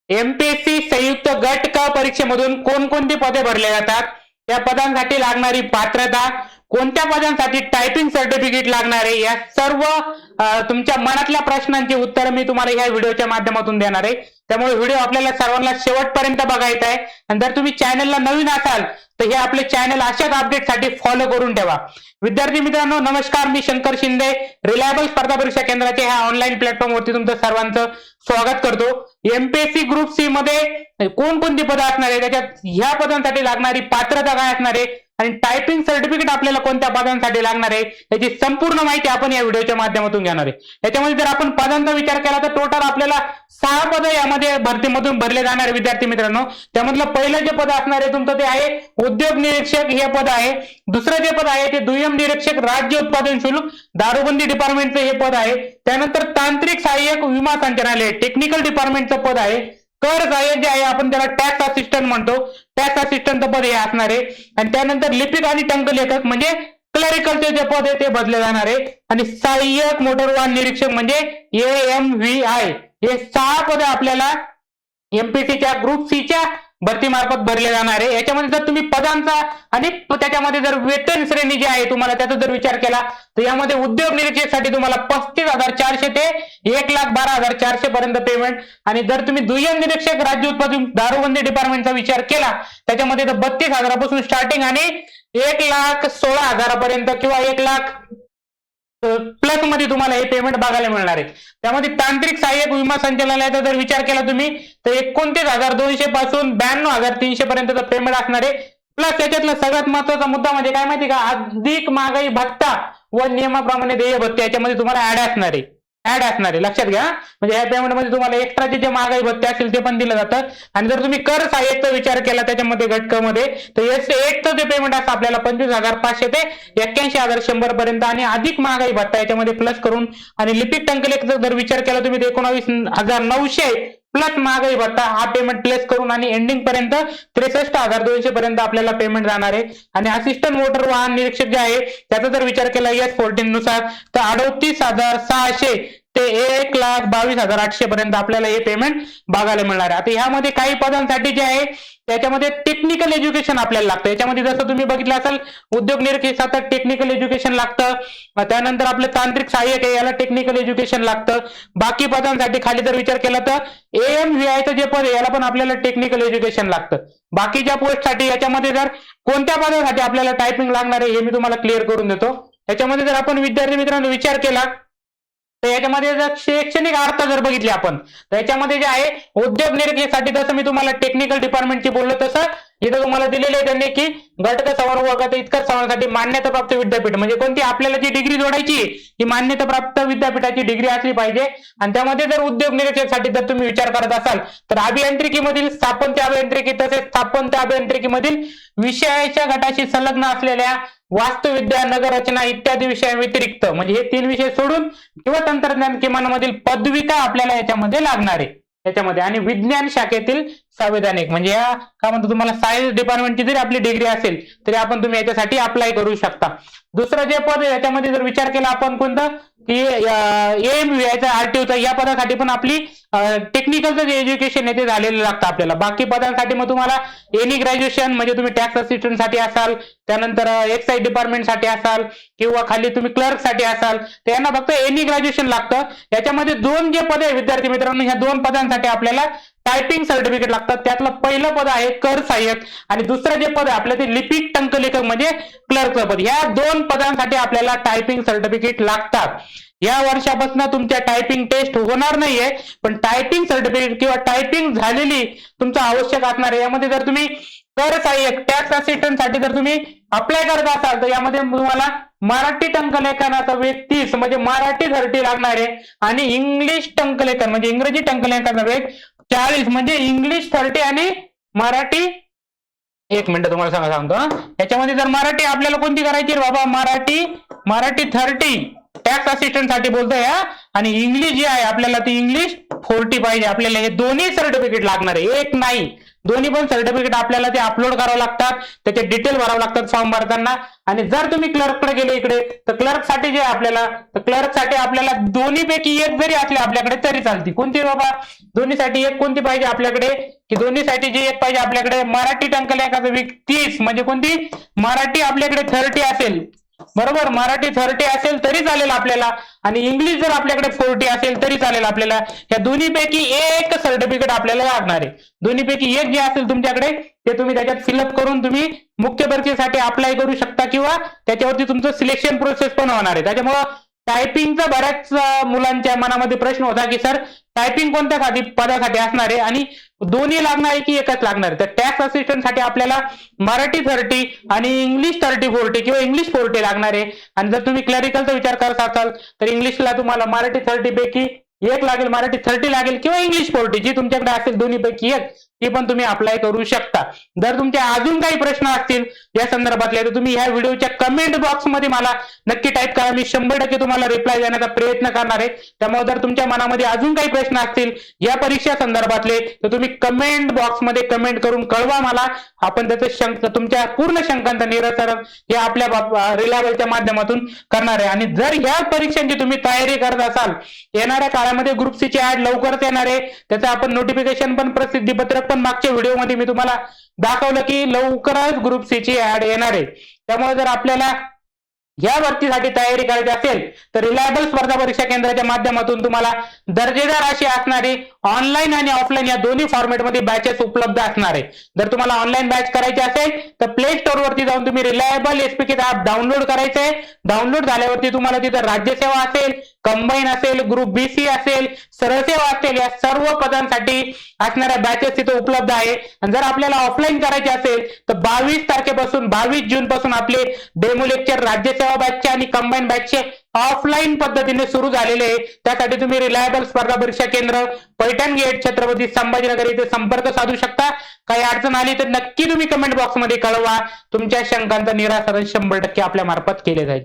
MPSC संयुक्त गट क परीक्षेमधून कोणकोणती पदे भरले जातात, त्या पदांसाठी लागणारी पात्रता, कोणत्या पदांसाठी टायपिंग सर्टिफिकेट लागणार आहे, या सर्व तुमच्या मनातल्या प्रश्नांची उत्तर मी तुम्हाला या व्हिडिओच्या माध्यमातून देणार आहे. त्यामुळे व्हिडिओ आपल्याला सर्वांना शेवटपर्यंत बघायचा आहे. आणि जर तुम्ही चॅनलला नवीन असाल तर हे आपले चॅनल अशाच अपडेटसाठी फॉलो करून ठेवा. विद्यार्थी मित्रांनो नमस्कार, मी शंकर शिंदे रिलायबल स्पर्धा परीक्षा केंद्राच्या ह्या ऑनलाईन प्लॅटफॉर्मवरती तुमचं सर्वांचं स्वागत करतो. एमपीएससी ग्रुप सी मध्ये कोणकोणती पदं असणार आहे, त्याच्यात ह्या पदांसाठी लागणारी पात्रता काय असणार आहे आणि टायपिंग सर्टिफिकेट आपल्याला कोणत्या पदांसाठी लागणार आहे याची संपूर्ण माहिती आपण या व्हिडिओच्या माध्यमातून घेणार आहे. याच्यामध्ये जर आपण पदांचा विचार केला तर टोटल आपल्याला 6 पदं यामध्ये भरतीमधून भरले जाणार आहे. विद्यार्थी मित्रांनो त्यामधलं पहिलं जे पद असणार आहे तुमचं ते आहे उद्योग निरीक्षक हे पद आहे. दुसरं जे पद आहे ते दुय्यम निरीक्षक राज्य उत्पादन शुल्क दारूबंदी डिपार्टमेंटचं हे पद आहे. त्यानंतर तांत्रिक सहाय्यक विमा संचालनालय टेक्निकल डिपार्टमेंटचं पद आहे. कर सहाय्यक जे आहे आपण त्याला टॅक्स असिस्टंट म्हणतो, टॅक्स असिस्टंटचं पद हे असणार आहे. आणि त्यानंतर लिपिक आणि टंकलेखक म्हणजे क्लरिकलचे जे पद आहे ते बदले जाणार आहे. आणि सहाय्यक मोटर वाहन निरीक्षक म्हणजे AMVI हे 6 पदे आपल्याला एमपीएससीच्या ग्रुप सी च्या भरतीमार्फत भरले जाणार आहे. याच्यामध्ये जर तुम्ही पदांचा आणि त्याच्यामध्ये जर वेतन श्रेणी जी आहे तुम्हाला त्याचा जर विचार केला तर यामध्ये उद्योग निरीक्षकसाठी तुम्हाला 35,400 ते 1,12,400 पर्यंत पेमेंट. आणि जर तुम्ही दुय्यम निरीक्षक राज्य उत्पादन दारूबंदी डिपार्टमेंटचा विचार केला त्याच्यामध्ये तर 32,000 पासून स्टार्टिंग आणि 1,16,000 पर्यंत किंवा 1,00,000 प्लस मध्ये तुम्हाला हे पेमेंट बघायला मिळणार आहे. त्यामध्ये तांत्रिक सहाय्यक विमा संचालनालयाचा जर विचार केला तुम्ही तर 29,200 पासून 92,300 पर्यंतचं पेमेंट असणार आहे. प्लस त्याच्यातला सगळ्यात महत्वाचा मुद्दा म्हणजे काय माहिती का, अधिक महागाई भत्ता व नियमाप्रमाणे देय भत्ते याच्यामध्ये तुम्हाला ऍड असणार आहे. लक्षात घ्या. म्हणजे या पेमेंट मध्ये तुम्हाला एक्स्ट्राचे जे महागाई भत्ते असतील ते पण दिलं जातं. आणि जर तुम्ही कर सहाय्यकचा विचार केला त्याच्यामध्ये घटक मध्ये तर S1चं जे पेमेंट असतं आपल्याला 25,500 ते 81,100 पर्यंत आणि अधिक महागाई भत्ता याच्यामध्ये प्लस करून. आणि लिपिक टंकलेखचा जर विचार केला तुम्ही 19,900 प्लस महागाई भत्ता हा पेमेंट प्लेस करून आणि एंडिंग पर्यंत 63,200 पर्यंत आपल्याला पेमेंट जाणार आहे. आणि असिस्टंट मोटर वाहन निरीक्षक जे आहे त्याचा जर विचार केला S14 नुसार तर 38,600 ते 1,22,800 पर्यंत आपल्याला हे पेमेंट बघायला मिळणार आहे. आता ह्यामध्ये काही पदांसाठी जे आहे त्याच्यामध्ये टेक्निकल एज्युकेशन आपल्याला लागतं. याच्यामध्ये जसं तुम्ही बघितलं असेल उद्योग निरीक्षकात टेक्निकल एज्युकेशन लागतं. त्यानंतर आपलं तांत्रिक सहाय्यक आहे याला टेक्निकल एज्युकेशन लागतं. बाकी पदांसाठी खाली जर विचार केला तर AMVIचं जे पद आहे याला पण आपल्याला टेक्निकल एज्युकेशन लागतं. बाकीच्या पोस्टसाठी याच्यामध्ये जर कोणत्या पदासाठी आपल्याला टायपिंग लागणार आहे हे मी तुम्हाला क्लिअर करून देतो. याच्यामध्ये जर आपण विद्यार्थी मित्रांनो विचार केला तर याच्यामध्ये जर शैक्षणिक अर्थ जर बघितली आपण तर याच्यामध्ये जे आहे उद्योग निरीक्षकासाठी जसं मी तुम्हाला टेक्निकल डिपार्टमेंटची बोललो तसं इथं तुम्हाला दिलेले आहे त्यांनी की घटक संवर्गात इतकं संवर्गासाठी मान्यताप्राप्त विद्यापीठ म्हणजे कोणती आपल्याला जी डिग्री जोडायची ही मान्यताप्राप्त विद्यापीठाची डिग्री असली पाहिजे. आणि त्यामध्ये जर उद्योग निरीक्षकासाठी जर तुम्ही विचार करत असाल तर अभियांत्रिकीमधील स्थापत्य अभियांत्रिकी तसेच स्थापत्य अभियांत्रिकीमधील विषयाच्या गटाशी संलग्न असलेल्या वास्तुविद्या नगररचना इत्यादी विषयाव्यतिरिक्त म्हणजे हे 3 विषय सोडून किंवा तंत्रज्ञान किमानमधील पदविका आपल्याला याच्यामध्ये लागणार आहे. याच्यामध्ये आणि विज्ञान शाखेतील संवैधानिक म्हणजे या काय म्हणतो तुम्हाला सायन्स डिपार्टमेंटची जरी आपली डिग्री असेल तरी आपण तुम्ही याच्यासाठी अप्लाय करू शकता. दुसरं जे पद आहे याच्यामध्ये जर विचार केला आपण कोणतं की AMVIचं RTOचं या पदासाठी पण आपली टेक्निकलचं जे एज्युकेशन आहे ते झालेलं लागतं आपल्याला. बाकी पदांसाठी मग तुम्हाला एनी ग्रॅज्युएशन म्हणजे तुम्ही टॅक्स असिस्टंट साठी असाल, त्यानंतर एक्साइज डिपार्टमेंट साठी असाल किंवा खाली तुम्ही क्लर्क साठी असाल तर यांना फक्त एनी ग्रॅज्युएशन लागतं. याच्यामध्ये 2 जे पद आहे विद्यार्थी मित्रांनो ह्या 2 पदांसाठी आपल्याला टायपिंग सर्टिफिकेट लागतात. त्यातलं पहिलं पद आहे कर सहाय्यक आणि दुसरं जे पद आहे आपलं ते लिपिक टंकलेखक म्हणजे क्लर्कचं पद. या 2 पदांसाठी आपल्याला टायपिंग सर्टिफिकेट लागतात. या वर्षापासून तुमच्या टायपिंग टेस्ट होणार नाहीये पण टायपिंग सर्टिफिकेट किंवा टायपिंग झालेली तुमचं आवश्यक असणार आहे. यामध्ये जर तुम्ही कर सहाय्यक टॅक्स असिस्टंट साठी जर तुम्ही अप्लाय करत असाल तर यामध्ये तुम्हाला मराठी टंकलेखनाचा 30 म्हणजे मराठी 30 लागणार आहे आणि इंग्लिश टंकलेखन म्हणजे इंग्रजी टंकलेखनाचा 40 म्हणजे इंग्लिश 30 आणि मराठी 1 मिनिट तुम्हाला सांगतो. याच्यामध्ये जर मराठी आपल्याला कोणती करायची बाबा मराठी 30 टॅक्स असिस्टंट साठी बोलतोय आणि इंग्लिश जी आहे आपल्याला ती इंग्लिश 40 पाहिजे आपल्याला, हे दोन्ही सर्टिफिकेट लागणार आहे, एक नाही दोन्ही पण सर्टिफिकेट आपल्याला ते अपलोड करावं लागतात, त्याचे डिटेल भरावं लागतात फॉर्म भरताना. आणि जर तुम्ही क्लर्ककडे गेले इकडे तर क्लर्कसाठी जे आपल्याला, तर क्लर्कसाठी आपल्याला दोन्हीपैकी एक जरी असले आपल्याकडे तरी चालते. कोणती बाबा दोन्हीसाठी एक कोणती पाहिजे आपल्याकडे, की दोन्हीसाठी जी एक पाहिजे आपल्याकडे मराठी टंकलेखाचा 30 म्हणजे कोणती मराठी आपल्याकडे 30 असेल, बरोबर, मराठी 30 असेल तरी चालेल आपल्याला, आणि इंग्लिश जर आपल्याकडे 40 असेल तरी चालेल आपल्याला. या दोन्हीपैकी एक सर्टिफिकेट आपल्याला लागणार आहे. दोन्हीपैकी एक जे असेल तुमच्याकडे ते तुम्ही त्याच्यात फिलअप करून तुम्ही मुख्य भरतीसाठी अप्लाय करू शकता, किंवा त्याच्यावरती तुमचं सिलेक्शन प्रोसेस पण होणार आहे. त्याच्यामुळं टायपिंगचा बऱ्याच मुलांच्या मनामध्ये प्रश्न होता की सर टायपिंग कोणत्या पदासाठी असणार आहे आणि दोन्ही लागणार आहे की एकच लागणार आहे. तर टॅक्स असिस्टंट साठी आपल्याला मराठी 30 आणि इंग्लिश 30-40 किंवा इंग्लिश 40 लागणार आहे. आणि जर तुम्ही क्लरिकलचा विचार करत असाल तर इंग्लिशला तुम्हाला मराठी 30 पैकी एक लागेल, मराठी 30 लागेल किंवा इंग्लिश 40 जी तुमच्याकडे असेल दोन्हीपैकी एक, ती पण तुम्ही अप्लाय करू शकता. जर तुमचे अजून काही प्रश्न असतील या संदर्भातले तर तुम्ही ह्या व्हिडिओच्या कमेंट बॉक्समध्ये मला नक्की टाईप करा. मी 100% तुम्हाला रिप्लाय देण्याचा प्रयत्न करणार आहे. त्यामुळे जर तुमच्या मनामध्ये अजून काही प्रश्न असतील या परीक्षा संदर्भातले तर तुम्ही कमेंट बॉक्समध्ये कमेंट करून कळवा मला. आपण त्याचं तुमच्या पूर्ण शंकांचं निराकरण हे आपल्या रिलायबलच्या माध्यमातून करणार आहे. आणि जर या परीक्षांची तुम्ही तयारी करत असाल, येणाऱ्या काळामध्ये ग्रुप सी ची ऍड लवकरच येणार आहे, त्याचं आपण नोटिफिकेशन पण प्रसिद्धी पत्रक पण मागच्या व्हिडिओमध्ये मी तुम्हाला दाखवलं की लवकरच ग्रुप सी ची ऍड येणार आहे. त्यामुळे जर आपल्याला या भरतीसाठी तयारी करायची असेल तर रिलायबल स्पर्धा परीक्षा केंद्राच्या माध्यमातून तुम्हाला दर्जेदार अशी असणारी ऑनलाईन आणि ऑफलाईन या दोन्ही फॉर्मॅटमध्ये बॅचेस उपलब्ध असणार आहे. जर तुम्हाला ऑनलाईन बॅच करायची असेल तर प्ले स्टोर वरती जाऊन तुम्ही रिलायबल एसपीके ऍप डाउनलोड करायचंय. डाउनलोड झाल्यावरती तुम्हाला तिथं राज्यसेवा असेल, कंबाईन असेल, ग्रुप बीसी असेल, सरसेवा असेल, या सर्व पदांसाठी असणाऱ्या बॅचेस तिथे उपलब्ध आहे. आणि जर आपल्याला ऑफलाईन करायचे असेल तर 22 तारखेपासून 22 जून पासून आपले डेमो लेक्चर राज्यसेवा बॅचचे आणि कंबाईन बॅचचे ऑफलाईन पद्धतीने सुरू झालेले आहे. त्यासाठी तुम्ही रिलायबल स्पर्धा परीक्षा केंद्र, पैठण गेट, छत्रपती संभाजीनगर इथे संपर्क साधू शकता. काही अडचण आली तर नक्की तुम्ही कमेंट बॉक्समध्ये कळवा. तुमच्या शंकांचं निराकरण 100% आपल्या मार्फत केले जाईल.